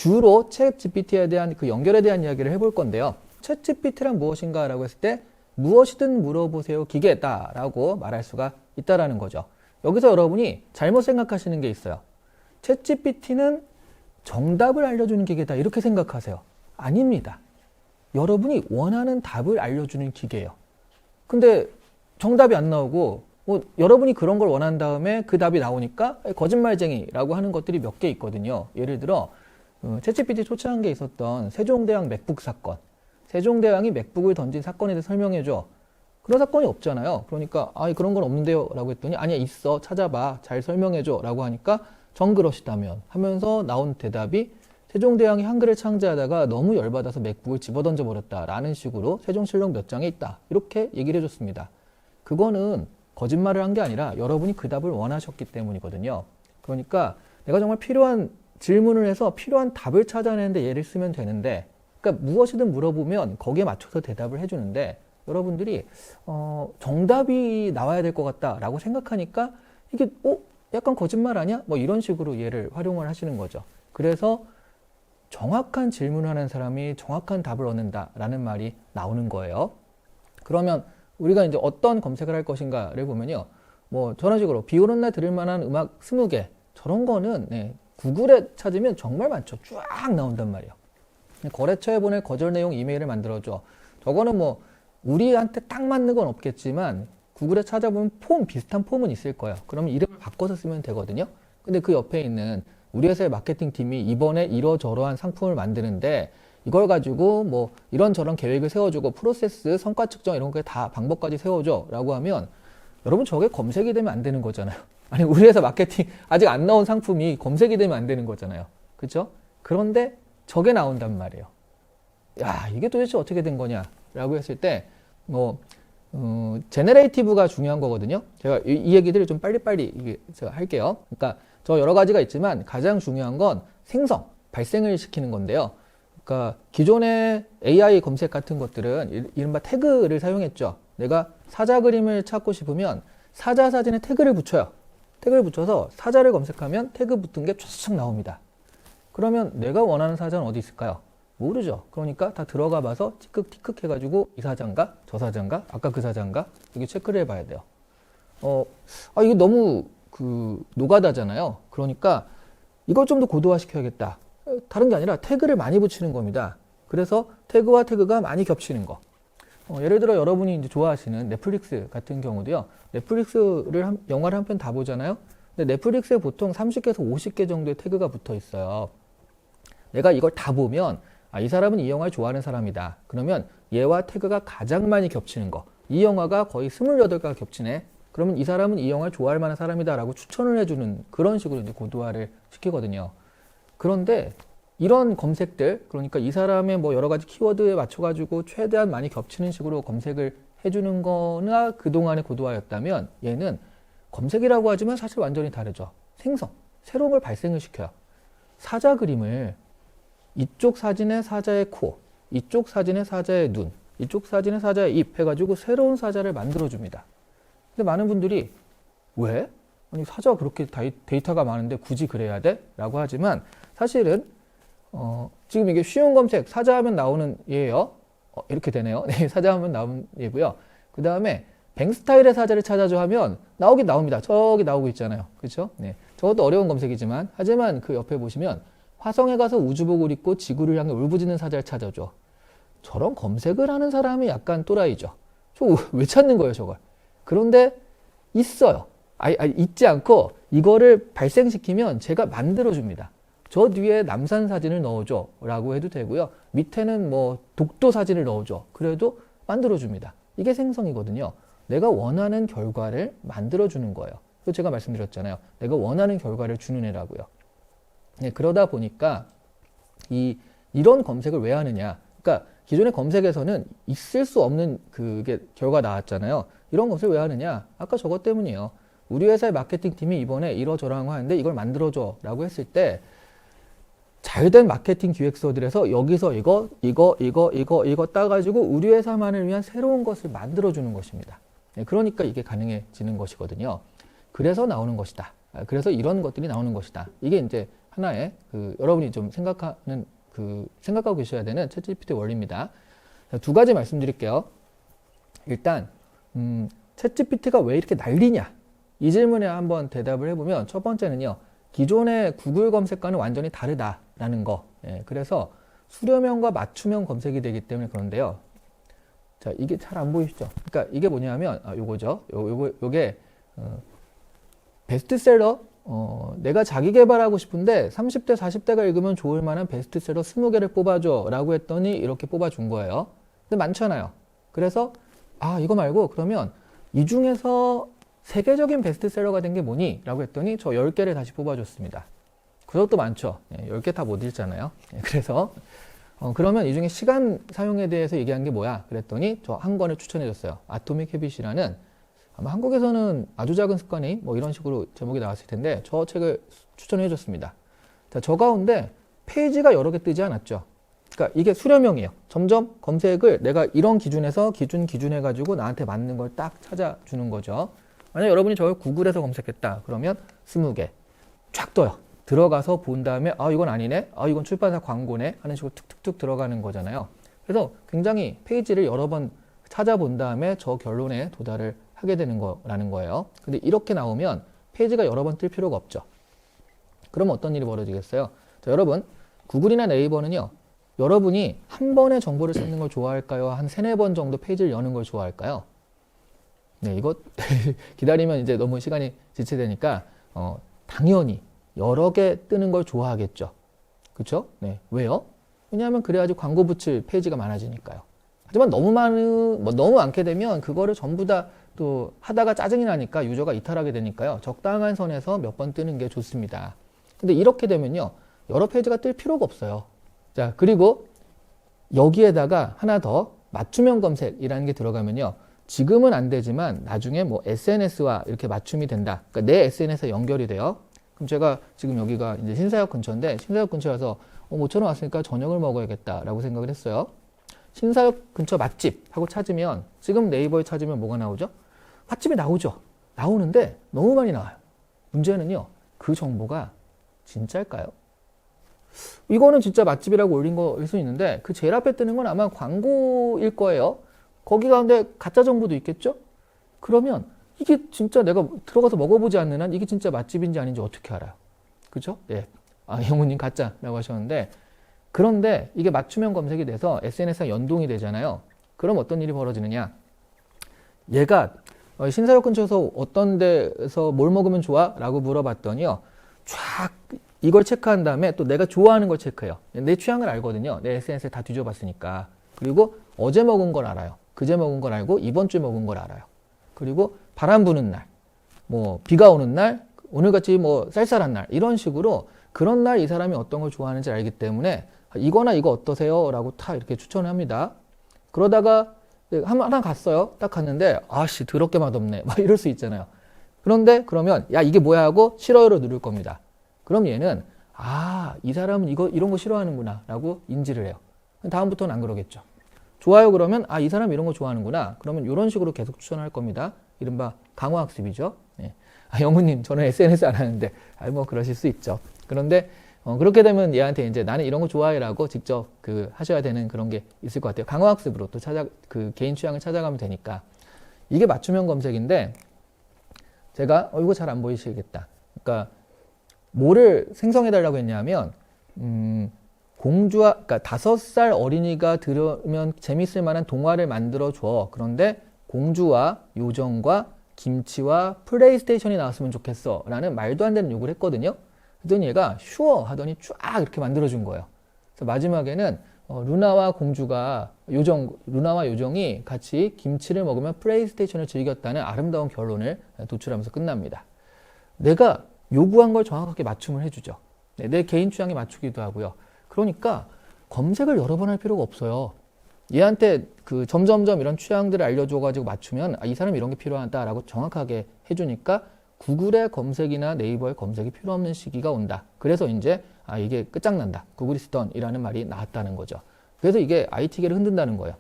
주로 챗 GPT에 대한 그 연결에 대한 이야기를 해볼 건데요. 챗 GPT란 무엇인가 라고 했을 때 무엇이든 물어보세요 기계다 라고 말할 수가 있다라는 거죠. 여기서 여러분이 잘못 생각하시는 게 있어요. 챗 GPT는 정답을 알려주는 기계다 이렇게 생각하세요. 아닙니다. 여러분이 원하는 답을 알려주는 기계예요. 근데 정답이 안 나오고 여러분이 그런 걸 원한 다음에 그 답이 나오니까 거짓말쟁이라고 하는 것들이 몇 개 있거든요. 예를 들어 챗GPT 초창기에 있었던 세종대왕 맥북 사건. 세종대왕이 맥북을 던진 사건에 대해 설명해줘. 그런 사건이 없잖아요. 그러니까 그런 건 없는데요 라고 했더니 아니야 있어 찾아봐 잘 설명해줘 라고 하니까 정그러시다면 하면서 나온 대답이 세종대왕이 한글을 창제하다가 너무 열받아서 맥북을 집어던져 버렸다 라는 식으로 세종실록 몇 장에 있다 이렇게 얘기를 해줬습니다. 그거는 거짓말을 한 게 아니라 여러분이 그 답을 원하셨기 때문이거든요. 그러니까 내가 정말 필요한 질문을 해서 필요한 답을 찾아내는데 얘를 쓰면 되는데 그러니까 무엇이든 물어보면 거기에 맞춰서 대답을 해주는데 여러분들이 정답이 나와야 될 것 같다라고 생각하니까 이게 약간 거짓말 아니야? 뭐 이런 식으로 얘를 활용을 하시는 거죠. 그래서 정확한 질문을 하는 사람이 정확한 답을 얻는다라는 말이 나오는 거예요. 그러면 우리가 이제 어떤 검색을 할 것인가를 보면요. 뭐 저런 식으로 비 오는 날 들을 만한 음악 20개 저런 거는 구글에 찾으면 정말 많죠. 쫙 나온단 말이에요. 거래처에 보낼 거절 내용 이메일을 만들어줘. 저거는 뭐 우리한테 딱 맞는 건 없겠지만 구글에 찾아보면 비슷한 폼은 있을 거예요. 그러면 이름을 바꿔서 쓰면 되거든요. 근데 그 옆에 있는 우리 회사의 마케팅 팀이 이번에 이러저러한 상품을 만드는데 이걸 가지고 뭐 이런저런 계획을 세워주고 프로세스, 성과 측정 이런 게 다 방법까지 세워줘 라고 하면 여러분 저게 검색이 되면 안 되는 거잖아요. 아니 우리 회사 마케팅 아직 안 나온 상품이 검색이 되면 안 되는 거잖아요. 그렇죠? 그런데 저게 나온단 말이에요. 야 이게 도대체 어떻게 된 거냐 라고 했을 때 제너레이티브가 중요한 거거든요. 제가 이 얘기들을 좀 빨리빨리 제가 할게요. 그러니까 저 여러 가지가 있지만 가장 중요한 건 발생을 시키는 건데요. 그러니까 기존의 AI 검색 같은 것들은 이른바 태그를 사용했죠. 내가 사자 그림을 찾고 싶으면 사자 사진에 태그를 붙여요. 태그를 붙여서 사자를 검색하면 태그 붙은 게 쫙 나옵니다. 그러면 내가 원하는 사자는 어디 있을까요? 모르죠. 그러니까 다 들어가 봐서 티끌 해가지고 이 사자인가? 저 사자인가? 아까 그 사자인가? 이게 체크를 해봐야 돼요. 이게 너무 노가다잖아요. 그러니까 이걸 좀 더 고도화 시켜야겠다. 다른 게 아니라 태그를 많이 붙이는 겁니다. 그래서 태그와 태그가 많이 겹치는 거. 예를 들어 여러분이 이제 좋아하시는 넷플릭스 같은 경우도요. 넷플릭스를 영화를 한 편 다 보잖아요. 근데 넷플릭스에 보통 30개에서 50개 정도의 태그가 붙어 있어요. 내가 이걸 다 보면 이 사람은 이 영화를 좋아하는 사람이다. 그러면 얘와 태그가 가장 많이 겹치는 거. 이 영화가 거의 28개가 겹치네. 그러면 이 사람은 이 영화를 좋아할 만한 사람이다 라고 추천을 해주는 그런 식으로 이제 고도화를 시키거든요. 그런데 이런 검색들, 그러니까 이 사람의 뭐 여러 가지 키워드에 맞춰가지고 최대한 많이 겹치는 식으로 검색을 해주는 거나 그동안의 고도화였다면 얘는 검색이라고 하지만 사실 완전히 다르죠. 새로운 걸 발생을 시켜요. 사자 그림을 이쪽 사진의 사자의 코, 이쪽 사진의 사자의 눈, 이쪽 사진의 사자의 입 해가지고 새로운 사자를 만들어줍니다. 근데 많은 분들이 왜? 아니 사자가 그렇게 데이터가 많은데 굳이 그래야 돼? 라고 하지만 사실은 지금 이게 쉬운 검색 사자 하면 나오는 얘예요. 이렇게 되네요. 네, 사자 하면 나오는 얘고요. 그 다음에 뱅스타일의 사자를 찾아줘 하면 나오긴 나옵니다. 저기 나오고 있잖아요. 그렇죠? 네, 저것도 어려운 검색이지만 하지만 그 옆에 보시면 화성에 가서 우주복을 입고 지구를 향해 울부짖는 사자를 찾아줘. 저런 검색을 하는 사람이 약간 또라이죠. 저 왜 찾는 거예요, 저걸? 그런데 있어요. 있지 않고 이거를 발생시키면 제가 만들어줍니다. 저 뒤에 남산 사진을 넣어줘 라고 해도 되고요. 밑에는 뭐 독도 사진을 넣어줘. 그래도 만들어줍니다. 이게 생성이거든요. 내가 원하는 결과를 만들어주는 거예요. 그래서 제가 말씀드렸잖아요. 내가 원하는 결과를 주는 애라고요. 네, 그러다 보니까 이런 검색을 왜 하느냐. 그러니까 기존의 검색에서는 있을 수 없는 그게 결과 나왔잖아요. 이런 검색을 왜 하느냐. 아까 저것 때문이에요. 우리 회사의 마케팅 팀이 이번에 이러저러한 거 하는데 이걸 만들어줘 라고 했을 때 잘된 마케팅 기획서들에서 여기서 이거 따가지고 우리 회사만을 위한 새로운 것을 만들어주는 것입니다. 네, 그러니까 이게 가능해지는 것이거든요. 그래서 나오는 것이다. 그래서 이런 것들이 나오는 것이다. 이게 이제 하나의 여러분이 좀 생각하고 계셔야 되는 챗GPT 원리입니다. 두 가지 말씀드릴게요. 일단 챗GPT가 왜 이렇게 난리냐? 이 질문에 한번 대답을 해보면 첫 번째는요. 기존의 구글 검색과는 완전히 다르다라는 거. 예, 그래서 수렴형과 맞춤형 검색이 되기 때문에 그런데요. 자, 이게 잘 안 보이시죠? 그러니까 이게 뭐냐면 요거죠. 요게 베스트셀러 내가 자기 개발하고 싶은데 30대 40대가 읽으면 좋을 만한 베스트셀러 20개를 뽑아줘 라고 했더니 이렇게 뽑아준 거예요. 근데 많잖아요. 그래서 이거 말고 그러면 이 중에서 세계적인 베스트셀러가 된 게 뭐니? 라고 했더니 저 10개를 다시 뽑아줬습니다. 그것도 많죠. 10개 다 못 읽잖아요. 그래서 그러면 이 중에 시간 사용에 대해서 얘기한 게 뭐야? 그랬더니 저 한 권을 추천해줬어요. 아토믹 헤빗이라는 아마 한국에서는 아주 작은 습관이 뭐 이런 식으로 제목이 나왔을 텐데 저 책을 추천해줬습니다. 자, 저 가운데 페이지가 여러 개 뜨지 않았죠. 그러니까 이게 수렴형이에요. 점점 검색을 내가 이런 기준에서 기준해가지고 나한테 맞는 걸 딱 찾아주는 거죠. 만약 여러분이 저걸 구글에서 검색했다. 그러면 20개 쫙 떠요. 들어가서 본 다음에 이건 아니네. 이건 출판사 광고네. 하는 식으로 툭툭툭 들어가는 거잖아요. 그래서 굉장히 페이지를 여러 번 찾아본 다음에 저 결론에 도달을 하게 되는 거라는 거예요. 근데 이렇게 나오면 페이지가 여러 번 뜰 필요가 없죠. 그러면 어떤 일이 벌어지겠어요? 자, 여러분 구글이나 네이버는요. 여러분이 한 번에 정보를 찾는 걸 좋아할까요? 한 3-4번 정도 페이지를 여는 걸 좋아할까요? 네, 이거 기다리면 이제 너무 시간이 지체되니까 당연히 여러 개 뜨는 걸 좋아하겠죠. 그렇죠? 네, 왜요? 왜냐하면 그래야지 광고 붙일 페이지가 많아지니까요. 하지만 너무 많게 되면 그거를 전부 다 또 하다가 짜증이 나니까 유저가 이탈하게 되니까요. 적당한 선에서 몇 번 뜨는 게 좋습니다. 근데 이렇게 되면요. 여러 페이지가 뜰 필요가 없어요. 자, 그리고 여기에다가 하나 더 맞춤형 검색이라는 게 들어가면요. 지금은 안 되지만 나중에 뭐 SNS와 이렇게 맞춤이 된다. 그러니까 내 SNS에 연결이 돼요. 그럼 제가 지금 여기가 이제 신사역 근처인데 신사역 근처에 와서 모처럼 왔으니까 저녁을 먹어야겠다라고 생각을 했어요. 신사역 근처 맛집 하고 찾으면 지금 네이버에 찾으면 뭐가 나오죠? 맛집이 나오죠. 나오는데 너무 많이 나와요. 문제는요. 그 정보가 진짜일까요? 이거는 진짜 맛집이라고 올린 거일 수 있는데 그 제일 앞에 뜨는 건 아마 광고일 거예요. 거기 가운데 가짜 정보도 있겠죠? 그러면 이게 진짜 내가 들어가서 먹어보지 않는 한 이게 진짜 맛집인지 아닌지 어떻게 알아요? 그죠? 예. 영우님 가짜라고 하셨는데 그런데 이게 맞춤형 검색이 돼서 SNS가 연동이 되잖아요. 그럼 어떤 일이 벌어지느냐? 얘가 신사역 근처에서 어떤 데서 뭘 먹으면 좋아? 라고 물어봤더니요. 쫙 이걸 체크한 다음에 또 내가 좋아하는 걸 체크해요. 내 취향을 알거든요. 내 SNS에 다 뒤져봤으니까. 그리고 어제 먹은 걸 알아요. 그제 먹은 걸 알고 이번 주에 먹은 걸 알아요. 그리고 바람 부는 날, 뭐 비가 오는 날, 오늘같이 뭐 쌀쌀한 날 이런 식으로 그런 날 이 사람이 어떤 걸 좋아하는지 알기 때문에 이거나 이거 어떠세요? 라고 다 이렇게 추천을 합니다. 그러다가 하나 갔어요. 딱 갔는데 아씨 더럽게 맛없네. 막 이럴 수 있잖아요. 그런데 그러면 야 이게 뭐야 하고 싫어요를 누를 겁니다. 그럼 얘는 이 사람은 이런 거 싫어하는구나 라고 인지를 해요. 다음부터는 안 그러겠죠. 좋아요 그러면 이 사람 이런 거 좋아하는구나. 그러면 이런 식으로 계속 추천할 겁니다. 이른바 강화학습이죠. 네. 영우님 저는 SNS 안 하는데 뭐 그러실 수 있죠. 그런데 그렇게 되면 얘한테 이제 나는 이런 거 좋아해라고 직접 하셔야 되는 그런 게 있을 것 같아요. 강화학습으로 또 개인 취향을 찾아가면 되니까. 이게 맞춤형 검색인데 제가 이거 잘 안 보이시겠다. 그러니까 뭐를 생성해달라고 했냐면 그러니까 5살 어린이가 들으면 재밌을 만한 동화를 만들어 줘. 그런데 공주와 요정과 김치와 플레이스테이션이 나왔으면 좋겠어. 라는 말도 안 되는 요구를 했거든요. 그랬더니 얘가 슈어 하더니 쫙 이렇게 만들어준 거예요. 그래서 마지막에는 루나와 요정이 같이 김치를 먹으며 플레이스테이션을 즐겼다는 아름다운 결론을 도출하면서 끝납니다. 내가 요구한 걸 정확하게 맞춤을 해주죠. 내 개인 취향에 맞추기도 하고요. 그러니까 검색을 여러 번 할 필요가 없어요. 얘한테 점점점 이런 취향들을 알려줘가지고 맞추면 이 사람이 이런 게 필요하다라고 정확하게 해주니까 구글의 검색이나 네이버의 검색이 필요 없는 시기가 온다. 그래서 이제 이게 끝장난다. 구글 is done이라는 말이 나왔다는 거죠. 그래서 이게 IT계를 흔든다는 거예요.